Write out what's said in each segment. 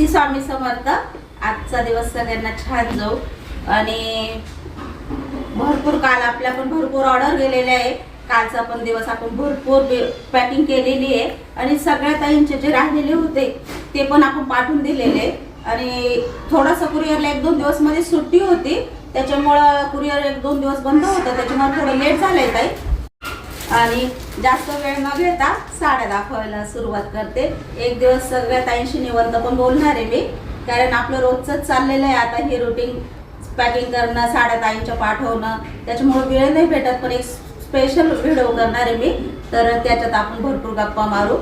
श्री स्वामी समर्थ। आजचा दिवस सगळ्यांना छान जाऊ आणि भरपूर काल आपल्या पण भरपूर ऑर्डर गेलेले आहे। कालचा पण दिवस आपण भरपूर पॅकिंग केलेली आहे आणि सगळ्या ताईंचे जे राहिलेले होते ते पण आपण पाठवून दिलेले आणि थोडासा कुरिअरला 1-2 दिवस मध्ये सुट्टी होती, त्याच्यामुळे कुरिअर 1-2 दिवस बंद होतं, त्याच्यामुळे थोडं लेट झालंय ताई। आणि जास्त वेळ न घेता साड्या दाखवायला सुरुवात करते। एक दिवस सगळ्या ताईंशी निवांत पण बोलणार आहे मी, कारण आपलं रोजच चाललेलं आहे आता हे रुटीन, पॅकिंग करणं, साड्या ताईंच्या पाठवणं, त्याच्यामुळे वेळ नाही भेटत। पण एक स्पेशल व्हिडिओ करणार आहे मी, तर त्याच्यात आपण भरपूर गप्पा मारू।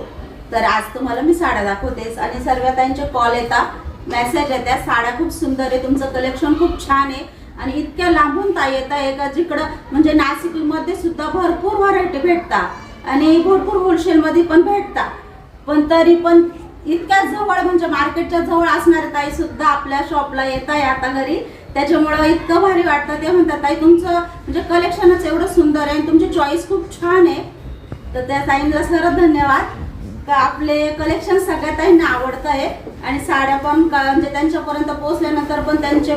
तर आज तुम्हाला मी साड्या दाखवतेस आणि सर्व ताईंचे कॉल येतात, मेसेज येतात, साड्या खूप सुंदर आहे, तुमचं कलेक्शन खूप छान आहे आणि इतक्या लांबून ताई येतात एका जिकडं म्हणजे नाशिक मध्ये सुद्धा भरपूर व्हरायटी भेटतात आणि भरपूर होलसेल मध्ये पण भेटतात, पण तरी पण इतक्या जवळ म्हणजे मार्केटच्या जवळ असणारे ताई सुद्धा आपल्या शॉपला येत आहे आता घरी, त्याच्यामुळे इतकं भारी वाटतं। ते म्हणतात ताई तुमचं म्हणजे कलेक्शनच एवढं सुंदर आहे, तुमची चॉईस खूप छान आहे। तर त्या ताईंना सरळ धन्यवाद का आपले कलेक्शन सगळ्या ताईंना आवडतं आहे आणि साड्या पण म्हणजे त्यांच्यापर्यंत पोहोचल्यानंतर पण त्यांचे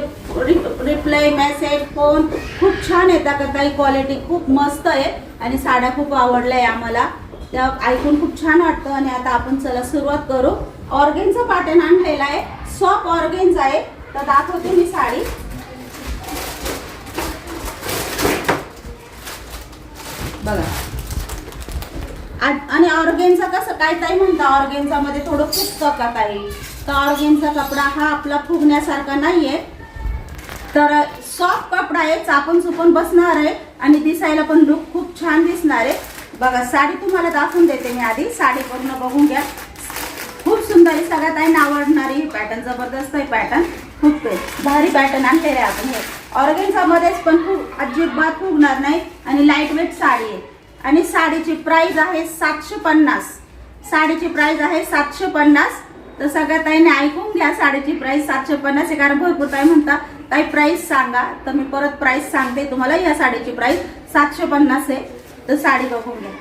रिप्लाय, मेसेज, फोन खूप छान येतात का ताई, क्वालिटी खूप मस्त आहे आणि साड्या खूप आवडल्या आहे आम्हाला, त्या ऐकून खूप छान वाटतं। आणि आता आपण चला सुरुवात करू। ऑर्गेन्झा पॅटर्न आणलेला आहे, सॉफ्ट ऑर्गेन्झा आहे, तर दाखवते मी साडी। बघा आणि ऑर्गेन्झा कसं काय ताई म्हणता, ऑर्गेन्झा मध्ये थोडं फुगतं का ताई, तर ऑर्गेन्झा कपडा हा आपला फुगण्यासारखा नाहीये, तर सॉफ्ट कपडा आहे, चापून चुपून बसणार आहे आणि दिसायला पण लुक खूप छान दिसणार आहे। बघा साडी तुम्हाला दाखवून देते मी, आधी साडी पूर्ण बघून घ्या, खूप सुंदर आहे, सगळ्यात ताईंना आवडणारी पॅटर्न, जबरदस्त आहे पॅटर्न, खूप भारी पॅटर्न आणलेले आहे आपण। हे ऑर्गेन्झा मध्येच पण खूप अजिबात फुगणार नाही आणि लाईट वेट साडी आहे आणि साडीची प्राइस आहे 750, साडीची प्राइस आहे 750। तर सगळ्या ताईंनी ऐकून घ्या, साडीची प्राइस 750 आहे, कारण भरपूर ताई म्हणता ताई प्राइस सांगा, तर मी परत प्राइस सांगते तुम्हाला। या साडीची प्राइस 750 आहे, तर साडी बघून घ्या।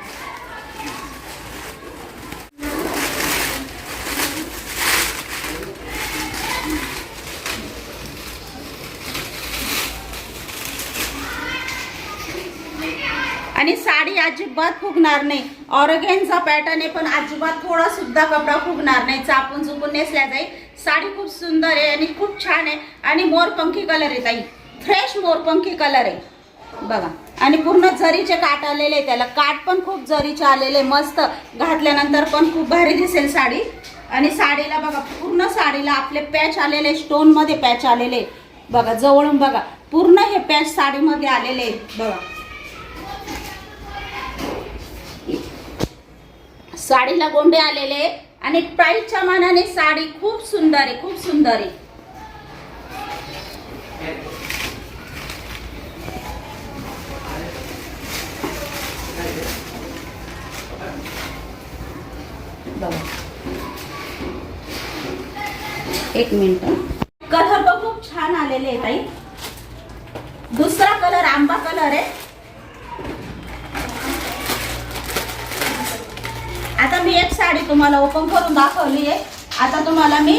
आणि साडी अजिबात फुगणार नाही, ऑर्गेन्झा पॅटर्न आहे पण अजिबात थोडा सुद्धा कपडा फुगणार नाही, चापून चुपून नेसल्या जाईल। साडी खूप सुंदर आहे आणि खूप छान आहे आणि मोरपंखी कलर आहे ताई, फ्रेश मोरपंखी कलर आहे बघा। आणि पूर्ण जरीचे काट आलेले आहे, त्याला काट पण खूप जरीचे आलेले, मस्त घातल्यानंतर पण खूप भारी दिसेल साडी। आणि साडीला बघा पूर्ण साडीला आपले पॅच आलेले, स्टोन मध्ये पॅच आलेले बघा, जवळून बघा पूर्ण हे पॅच साडीमध्ये आलेले आहेत बघा। साडीला गोंडे आलेले आणि प्राइसच्या मानाने साडी खूप सुंदर आहे, खूप सुंदर आहे। एक मिनिट, कलर पण खूप छान आलेले आहे ताई। दुसरा कलर आंबा कलर आहे। आता मी एक साडी तुम्हाला ओपन करून दाखवली आहे, आता तुम्हाला मी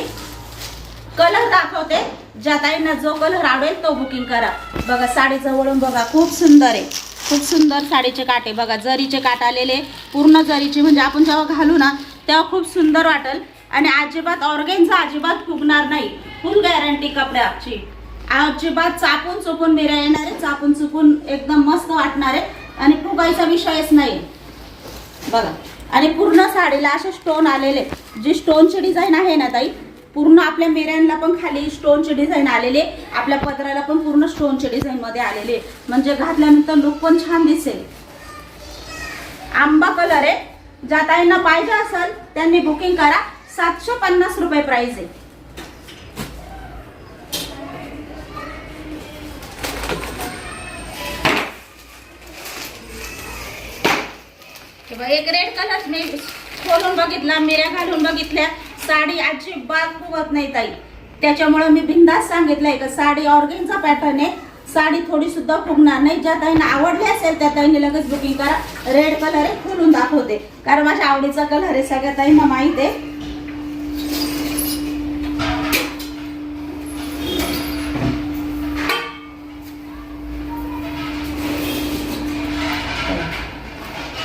कलर दाखवते, ज्या ताईंना जो कलर आवडेल तो बुकिंग करा। बघा साडी जवळून बघा, खूप सुंदर आहे, खूप सुंदर साडीचे काटे बघा, जरीचे काट आलेले, पूर्ण जरीचे, म्हणजे आपण जेव्हा घालू ना तेव्हा खूप सुंदर वाटेल आणि अजिबात ऑर्गेन्झा अजिबात फुगणार नाही, फुल गॅरंटी कपड्याची, अजिबात चापून चुपून मिरा येणार आहे, चापून चुपून एकदम मस्त वाटणार आहे आणि फुगायचा विषयच नाही बघा। आणि पूर्ण साडीला असे स्टोन आलेले, जी स्टोनची डिझाईन आहे ना ताई, पूर्ण आपल्या मिऱ्यांना पण खाली स्टोनची डिझाईन आलेली, आपल्या पदराला पण पूर्ण स्टोनची डिझाईन मध्ये आलेले, म्हणजे घातल्यानंतर लुक पण छान दिसेल। आंबा कलर आहे, ज्या ताईंना पाहिजे असेल त्यांनी बुकिंग करा, 750 रुपये प्राइस आहे। एक रेड कलर मी खोलून बघितला, मिऱ्या घालून बघितल्या, साडी अजिबात फुगत नाही ताई, त्याच्यामुळे मी बिंदास सांगितलंय का साडी ऑर्गेन्झा पॅटर्न आहे, साडी थोडी सुद्धा फुगणार नाही। ज्या ताईंना आवडली असेल त्या ताईंनी लगेच बुकिंग करा। रेड कलर आहे, खोलून दाखवते कारण माझ्या आवडीचा कलर आहे, सगळ्या ताईंना माहित आहे।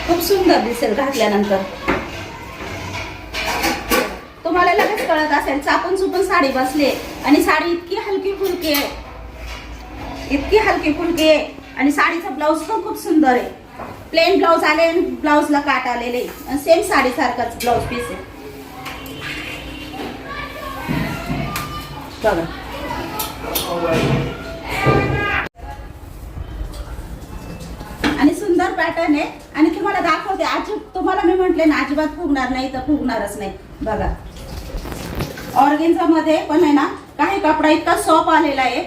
खूप सुंदर दिसेल घातल्यानंतर. तुम्हाला लगेच कळत असेल चापून चुपून साडी बसली आणि साडी इतकी हलकी फुलकी आहे, इतकी हलकी फुलकी आहे. आणि साडीचा ब्लाऊज पण खूप सुंदर आहे. प्लेन ब्लाऊज आले, ब्लाऊजला काट आलेले, सेम साडी सारखाच ब्लाऊज पीस आहे बघा. आणि सुंदर पॅटर्न आहे. आणि तुम्हाला दाखवते, तुम्हाला मी म्हटले ना अजिबात फुगणार नाही तर फुगणारच नाही बघा. ऑर्गेन्झा मध्ये पण आहे ना काही कपडा इतका सॉफ्ट आलेला आहे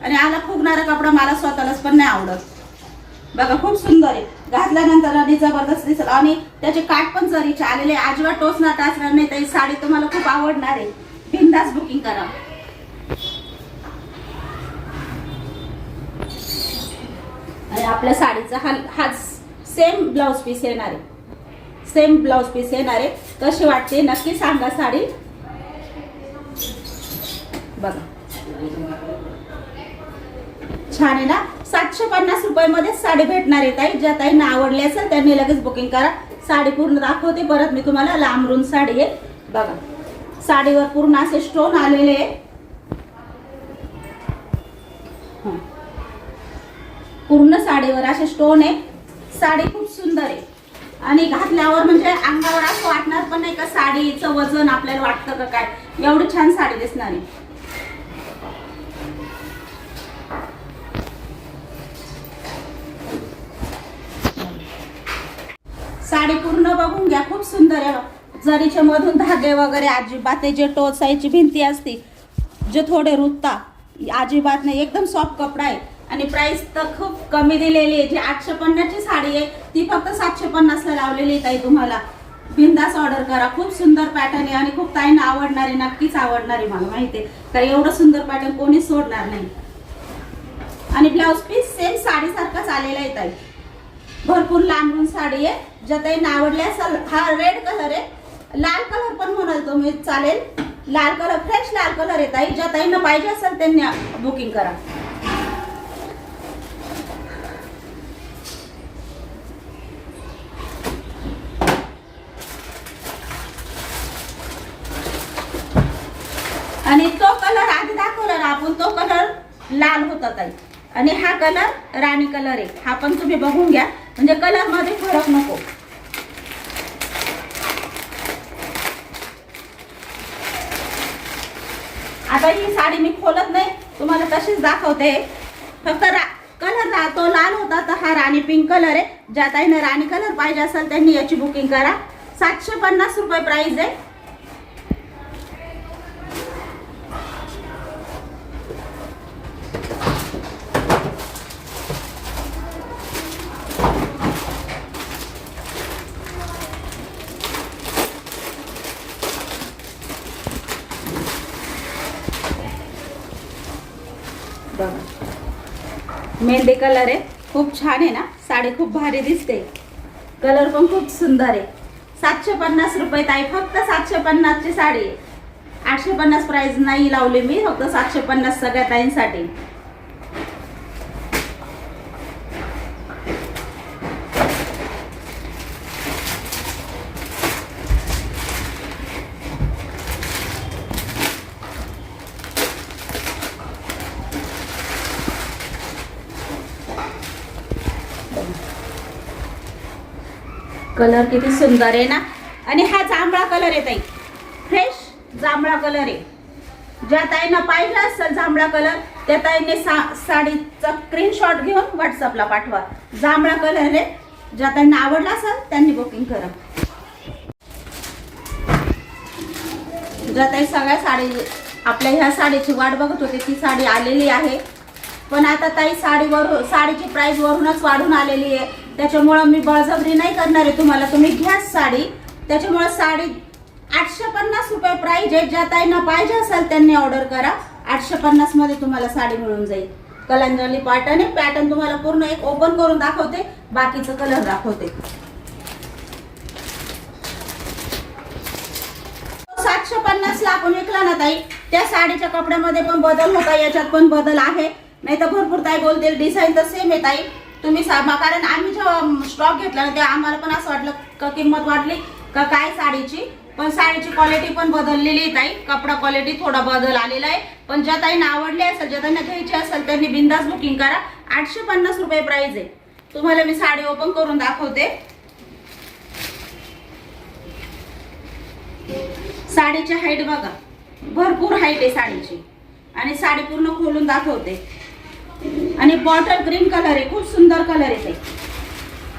आणि आला फुगणारा कपडा मला स्वतःलाच पण नाही आवडत बघा. खूप सुंदर आहे, घातल्यानंतर आणि जबरदस्त दिसेल. आणि त्याचे काठ पण जरीचे आलेले, अजिबात टोचणार टाचणार नाही. ही साडी तुम्हाला खूप आवडणार आहे. बिनधास्त बुकिंग करा. आणि आपल्या साडीचा हा सेम ब्लाऊज पीस येणार आहे, सेम ब्लाऊज पीस येणार आहे. कशी वाटते नक्की सांगा साडी बघा. छान आहे ना. 750 रुपयामध्ये साडी भेटणार आहे ताई. ज्या ताईंना आवडली असेल त्यांनी लगेच बुकिंग करा. साडी पूर्ण दाखवते परत मी तुम्हाला. लांबरून साडी आहे बघा. साडीवर पूर्ण असे स्टोन आलेले आहे. पूर्ण साडीवर असे स्टोन आहे. साडी खूप सुंदर आहे आणि घातल्यावर म्हणजे अंगावर असं वाटणार पण नाही का साडीचं वजन आपल्याला वाटतं का काय. एवढी छान साडी दिसणार आहे. साडी पूर्ण बघून घ्या, खूप सुंदर आहे. जरीच्या मधून धागे वगैरे अजिबात, जे टोचायची भिंती असते जे थोडे रुतता अजिबात नाही. एकदम सॉफ्ट कपडा आहे. आणि प्राइस तर खूप कमी दिलेली आहे. जी 850 ची साडी आहे ती फक्त 750 ला लावलेली आहे ताई. तुम्हाला बिनधास्त ऑर्डर करा. खूप सुंदर पॅटर्न आहे आणि खूप ताईंना आवडणार आहे, नक्कीच आवडणार आहे. मला माहिती आहे कारण एवढं सुंदर पॅटर्न कोणी सोडणार नाही. आणि ब्लाऊज पीस सेम साडी सारखाच आलेला आहे ताई. भरपूर लांबून साडी आहे. ज्या ताईंना आवडली असेल, हा रेड कलर आहे, लाल कलर पण म्हणाल तुम्ही चालेल. लाल कलर फ्रेश लाल कलर आहे ताई. ज्या ताईंना पाहिजे असेल त्यांनी बुकिंग करा. आणि तो कलर आधी दाखवला ना आपण, तो कलर लाल होता ताई. आणि हा कलर राणी कलर आहे. हा पण तुम्ही बघून घ्या म्हणजे कलर मध्ये फरक नको. आता ही साडी मी खोलत नाही, तुम्हाला तशीच दाखवते. फक्त कलर तो लाल होता तर हा राणी पिंक कलर आहे. ज्या ताईंना राणी कलर पाहिजे असेल त्यांनी याची बुकिंग करा. 750 रुपये प्राइस आहे. मेहंदी कलर आहे, खूप छान आहे ना साडी. खूप भारी दिसते. कलर पण खूप सुंदर आहे. 750 रुपये ताई. फक्त 750 ची साडी आहे. 850 प्राइस नाही लावली मी, फक्त 750 सगळ्या ताईंसाठी. कलर किती सुंदर आहे ना. आणि हा जांभळा कलर आहे ताई, फ्रेश जांभळा कलर आहे. ज्या ताईंना पाहिजे असेल जांभळा कलर त्या ताईंनी साडीचा स्क्रीनशॉट घेऊन व्हॉट्सअपला पाठवा. जांभळा कलर आहे. ज्या ताईंना आवडला असेल त्यांनी बुकिंग करा. ज्या ताई सगळ्या साडी आपल्या ह्या साडीची वाट बघत होते ती साडी आलेली आहे. पण आता ताई साडीची प्राइस वरूनच वाढून आलेली आहे. त्याच्यामुळे मी बळजबरी नाही करणार आहे तुम्हाला. तुम्ही घ्या साडी. त्याच्यामुळे साडी 850 रुपये प्राइस आहे. ज्या ताईंना पाहिजे असेल त्यांनी ऑर्डर करा. 850 मध्ये तुम्हाला साडी मिळून जाईल. कलांजली पॅटर्न आहे. पॅटर्न तुम्हाला पूर्ण एक ओपन करून दाखवते, बाकीचं कलर दाखवते. 750 ला आपण विकला ना ताई, त्या साडीच्या कपड्यामध्ये पण बदल होता, याच्यात पण बदल आहे. नाही तर भरपूर ताई बोलतील डिझाईन तर सेम आहे ताई. तुम्ही कारण आम्ही जेव्हा स्टॉक घेतला ना तेव्हा आम्हाला पण असं वाटलं का किंमत वाढली का काय साडीची, पण साडीची क्वालिटी पण बदललेली आहे ताई. कपडा क्वालिटी थोडा बदल आलेला आहे. पण ज्या ताईंना आवडली असेल, ज्या ताईंना घ्यायची असेल त्यांनी बिंदास बुकिंग करा. 850 रुपये प्राइस आहे. तुम्हाला मी साडी ओपन करून दाखवते. साडीची हाईट बघा, भरपूर हाईट आहे साडीची. आणि साडी पूर्ण खोलून दाखवते. आणि बॉटल ग्रीन कलर आहे, खूप सुंदर कलर आहे ते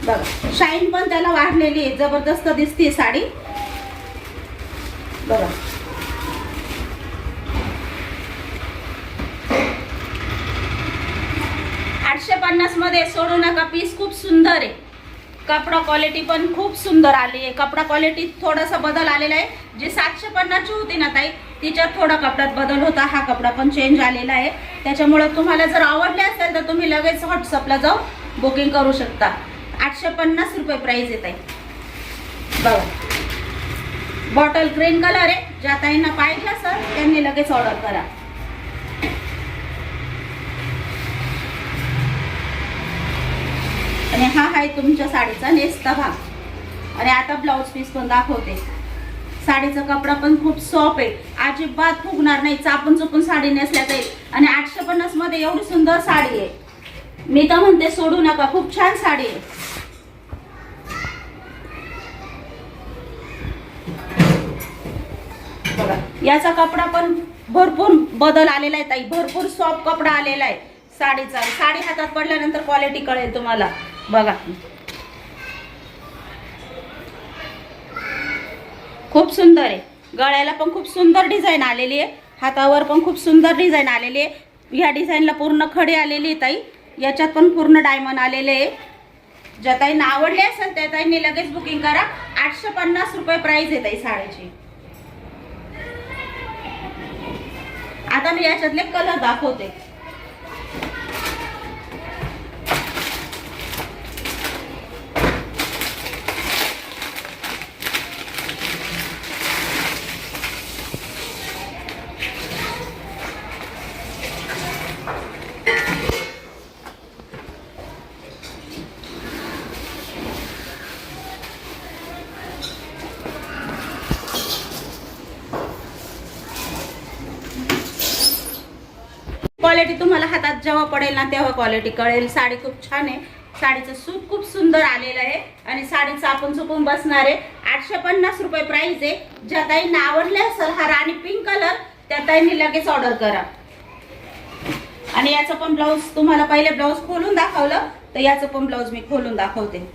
बघा. शाईन पण त्याला वाढलेली आहे, जबरदस्त दिसते साडी बघा. $850 मध्ये सोडू नका. पीस खूप सुंदर आहे. कपडा क्वालिटी पण खूप सुंदर आली आहे. कपडा क्वालिटी थोडासा बदल आलेला आहे. जी 750 ची होती ना ताई, तिच्यात थोडा कपड्यात बदल होता. हा कपडा पण चेंज आलेला आहे. त्याच्यामुळे तुम्हाला जर आवडले असेल तर तुम्ही लगेच व्हॉट्सअपला जाऊन बुकिंग करू शकता. 850 रुपये प्राइस येत आहे बघा. बॉटल ग्रीन कलर आहे. ज्या ताईंना पाहिजे असेल त्यांनी लगेच ऑर्डर करा. आणि हा आहे तुमच्या साडीचा नेसता भाग. आणि आता ब्लाउज पीस पण दाखवते. साडीचा कपडा पण खूप सॉफ्ट आहे, अजिबात फुगणार नाही. चापून चुपून साडी नेसल्या जाईल. आणि 850 मध्ये एवढी सुंदर साडी आहे, मी तर म्हणते सोडू नका. खूप छान साडी आहे बघा. याचा कपडा पण भरपूर बदल आलेला आहे ताई. भरपूर सॉफ्ट कपडा आलेला आहे साडीचा. साडी हातात पडल्यानंतर क्वालिटी कळेल तुम्हाला बघा. खूप सुंदर आहे. गळ्याला पण खूप सुंदर डिझाईन आलेली आहे. हातावर पण खूप सुंदर डिझाईन आलेली आहे. ह्या डिझाईनला पूर्ण खडी आलेली आहे ताई. याच्यात पण पूर्ण डायमंड आलेले आहे. ज्या ताईंना आवडले असेल त्या ताईंनी लगेच बुकिंग करा. 850 रुपये प्राइस आहे ताई साडीची. आता मी याच्यातले कलर दाखवते. क्वालिटी तुम्हाला हातात जेव्हा पडेल ना तेव्हा क्वालिटी कळेल. साडी खूप छान आहे. साडीचं सूत खूप सुंदर आलेलं आहे. आणि साडी चापून चुपून बसणार आहे. 850 रुपये प्राइस आहे. ज्या ताईंना आवडले असेल हा राणी पिंक कलर त्या ताईंनी लगेच ऑर्डर करा. आणि याचं पण ब्लाऊज तुम्हाला पहिले ब्लाऊज खोलून दाखवलं, तर याचं पण ब्लाऊज मी खोलून दाखवते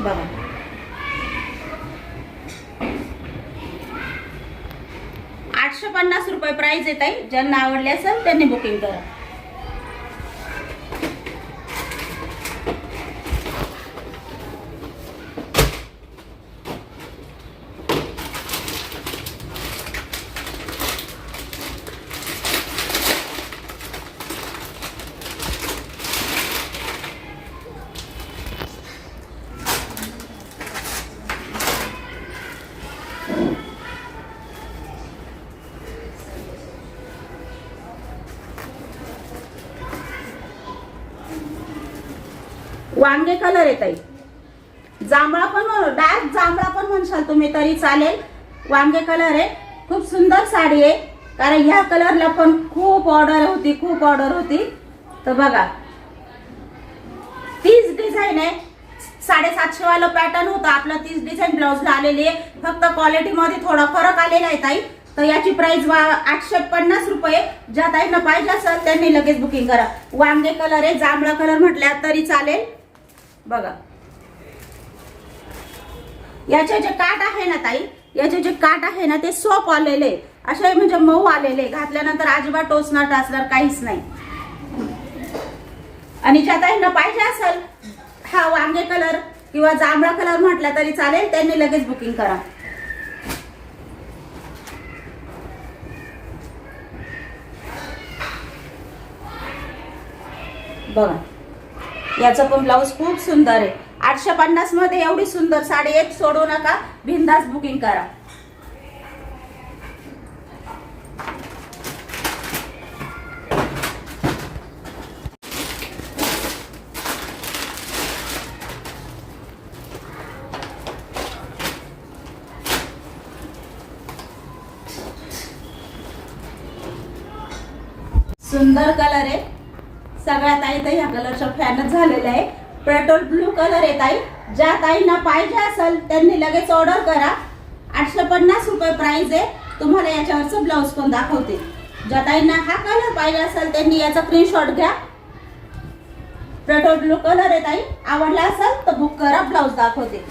बघा. ₹850 प्राइस येत आहे. ज्यांना आवडले असेल त्यांनी बुकिंग करा. वांगे कलर येत आहे. जांभळा पण, डार्क जांभळा पण म्हणशाल तुम्ही तरी चालेल. वांगे कलर आहे. खूप सुंदर साडी आहे. कारण ह्या कलरला पण खूप ऑर्डर होती. तर बघा 30 डिझाईन आहे. 750 वाला पॅटर्न होता आपला. 30 डिझाईन ब्लाउजला आलेली आहे. फक्त क्वालिटी मध्ये थोडा फरक आलेला आहे ताई. तर याची प्राइस 850 रुपये. ज्या ताईंना पाहिजे असेल त्यांनी लगेच बुकिंग करा. वांगे कलर आहे. जांभळा कलर म्हटल्या तरी चालेल बघा. याचे जे काट आहे ना ताई, याचे जे काट आहे ना ते सॉफ्ट आलेले, असे म्हणजे मऊ आलेले. घातल्यानंतर अजिबात टोचणार टाचणार काहीच नाही. आणि ज्या ताईंना पाहिजे असेल हा वांगे कलर किंवा जांभळा कलर म्हटला तरी चालेल, त्यांनी लगेच बुकिंग करा. बघा याचं पण ब्लाऊज खूप सुंदर आहे. 850 मध्ये एवढी सुंदर साडी एक सोडू नका. बिंदास बुकिंग करा. सुंदर कलर आहे. सगळ्या ताई तर ह्या कलरच्या फॅनच झालेल्या आहे. पेट्रोल ब्लू कलर आहे ताई. ज्या ताईंना पाहिजे असेल त्यांनी लगेच ऑर्डर करा. 850 रुपये प्राइस आहे. तुम्हाला याच्यावरचं ब्लाऊज पण दाखवते. ज्या ताईंना हा कलर पाहिजे असेल त्यांनी याचा स्क्रीनशॉट घ्या. पेट्रोल ब्लू कलर आहे ताई. आवडला असेल तर बुक करा. ब्लाऊज दाखवते.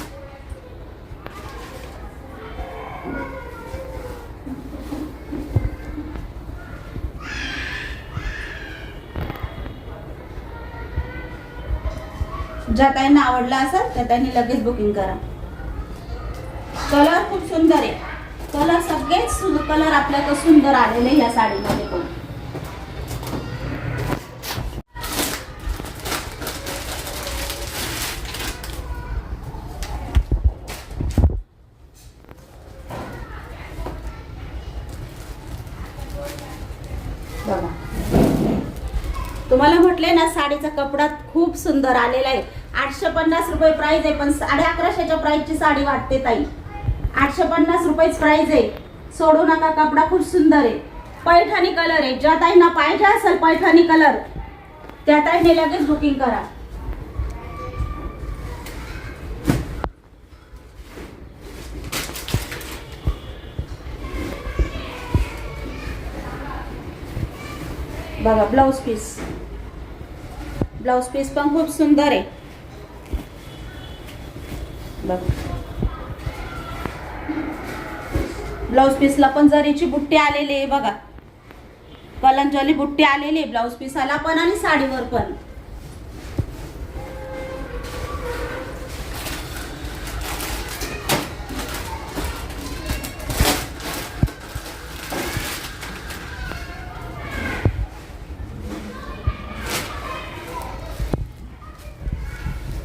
ज्या ताईंना आवडला असेल तर त्यांनी लगेच बुकिंग करा. कलर खूप सुंदर आहे. कलर सगळेच कलर आपल्याकडे सुंदर आलेले या साडीमध्ये पण. बघा, तुम्हाला म्हटले ना साडीचा कपडा खूप सुंदर आलेला आहे. 850 रुपये प्राइस आहे. पण 1150च्या प्राइसची साडी वाटते ताई. 850 रुपयेच प्राइस आहे. सोडू नका. कपडा खूप सुंदर आहे. पैठणी कलर आहे. ज्या ताईंना पाहिजे असेल पैठणी कलर त्या ताईने लगेच बुकिंग करा. बघा, ब्लाउज पीस. ब्लाउज पीस पण खूप सुंदर आहे. बघा, ब्लाउज पीसला पण जरीची बुट्टी आलेली आहे. बघा, कलंजली बुट्टी आलेली आहे ब्लाउज पीसाला पण आणि साडीवर पण.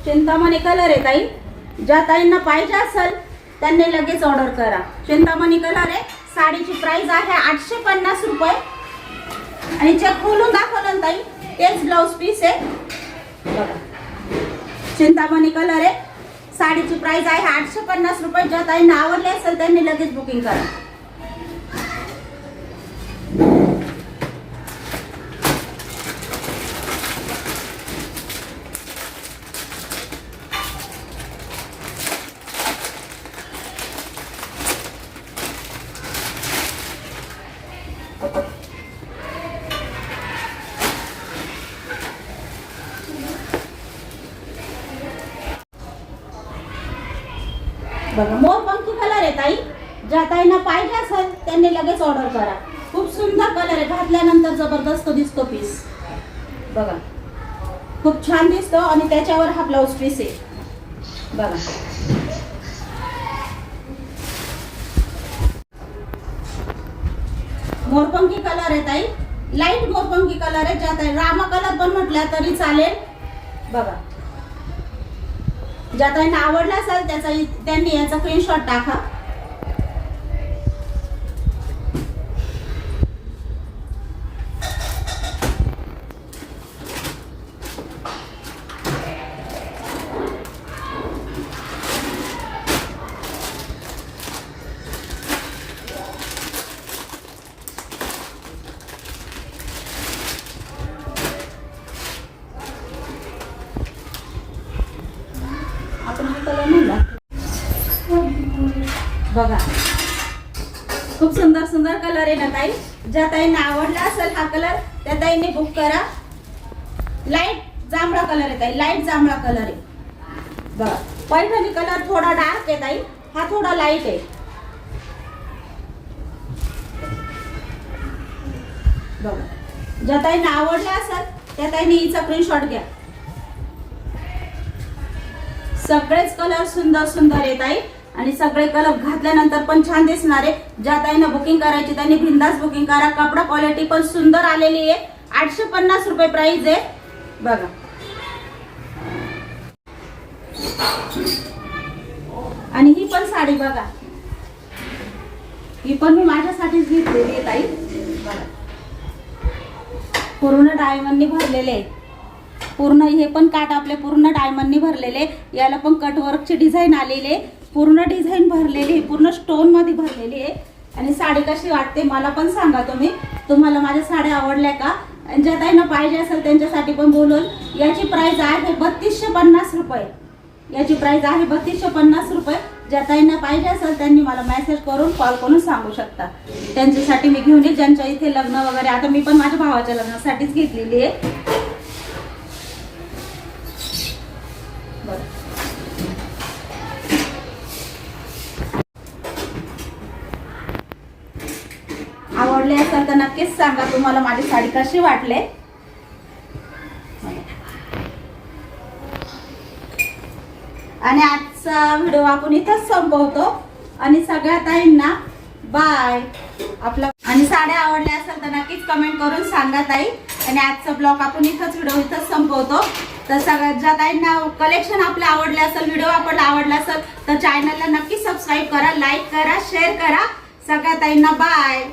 चिंतामणी कलर आहे ताई. ज्या ताईंना पाहिजे असेल त्यांनी लगेच ऑर्डर करा. चिंतामणी कलर आहे. साडीची प्राइस आहे 850 रुपये. आणि चेक खोलून दाखवलं ताई तेच ब्लाउज पीस आहे. बघा, चिंतामणी कलर आहे. साडीची प्राइस आहे 850 रुपये. ज्या ताईंना आवडले असेल त्यांनी लगेच बुकिंग करा. बघा, मोरपंखी कलर आहे ताई. ज्या ताईंना पाहिजे असेल त्यांनी लगेच ऑर्डर करा. खूप सुंदर कलर आहे. घातल्यानंतर जबरदस्त दिसतो पीस. बघा, खूप छान दिसतो. आणि त्याच्यावर हा ब्लाउज पीस आहे. बघा, मोरपंखी कलर आहे ताई. लाईट मोरपंखी कलर आहे. ज्या ताई रामा कलर पण म्हटल्या तरी चालेल. बघा, ज्या ताईंना आवडला असेल त्यांनी याचा स्क्रीनशॉट टाका. बघा, खूप सुंदर सुंदर कलर आहे ना ताई. ज्या ताईंना आवडला असेल हा कलर त्या ताईंनी बुक करा. लाईट जांभळा कलर आहे ताई. लाईट जांभळा कलर आहे. बघा, पैठणी कलर थोडा डार्क आहे ताई. हा थोडा लाईट आहे. बघा, ज्या ताईंना आवडला असेल त्या ताईंनी हिचा स्क्रीनशॉट घ्या. सगळेच कलर सुंदर सुंदर आहे ताई. आणि सगळे कलर घातल्यानंतर पण छान दिसणार आहे. ज्या ताईंना बुकिंग करायची त्यांनी बिंदास बुकिंग करा. कपडा क्वालिटी पण सुंदर आलेली आहे. 850 रुपये प्राइस आहे. बघा, आणि ही पण साडी बघा, ही पण मी माझ्यासाठीच घेतलेली आहे ताई. बघा, पूर्ण डायमंडनी भरलेले आहे. पूर्ण हे पण काट आपले पूर्ण डायमंडनी भरलेले. याला पण कट वर्कची डिझाईन आलेली आहे. पूर्ण डिझाईन भरलेली आहे. पूर्ण स्टोन मध्ये भरलेली आहे. आणि साडी कशी वाटते मला पण सांगा तुम्ही. तुम्हाला माझ्या साड्या आवडल्या का? आणि ज्या ताईंना पाहिजे असेल त्यांच्यासाठी पण बोलून. याची प्राइस आहे 3250 रुपये. याची प्राइस आहे 3250 रुपये. ज्या ताईंना पाहिजे असेल त्यांनी मला मेसेज करून कॉल करून सांगू शकता. त्यांच्यासाठी मी घेऊन येईल ज्यांच्या इथे लग्न वगैरे. आता मी पण माझ्या भावाच्या लग्नासाठीच घेतलेली आहे. आवडले असेल तर नक्कीच सांगा तुम्हाला माझी साडी कशी वाटले. आणि आजचा व्हिडिओ आपण इथंच संपवतो. आणि सगळ्या ताईंना बाय. आपला आणि साड्या आवडल्या असेल तर नक्कीच कमेंट करून सांगा ताई. आणि आजचा ब्लॉग आपण व्हिडिओ इथंच संपवतो. तर सगळ्या ज्या ताईंना कलेक्शन आपलं आवडले असेल, व्हिडिओ आपल्याला आवडला असेल तर चॅनलला नक्की सबस्क्राईब करा, लाईक करा, शेअर करा. सगळ्या ताईंना बाय.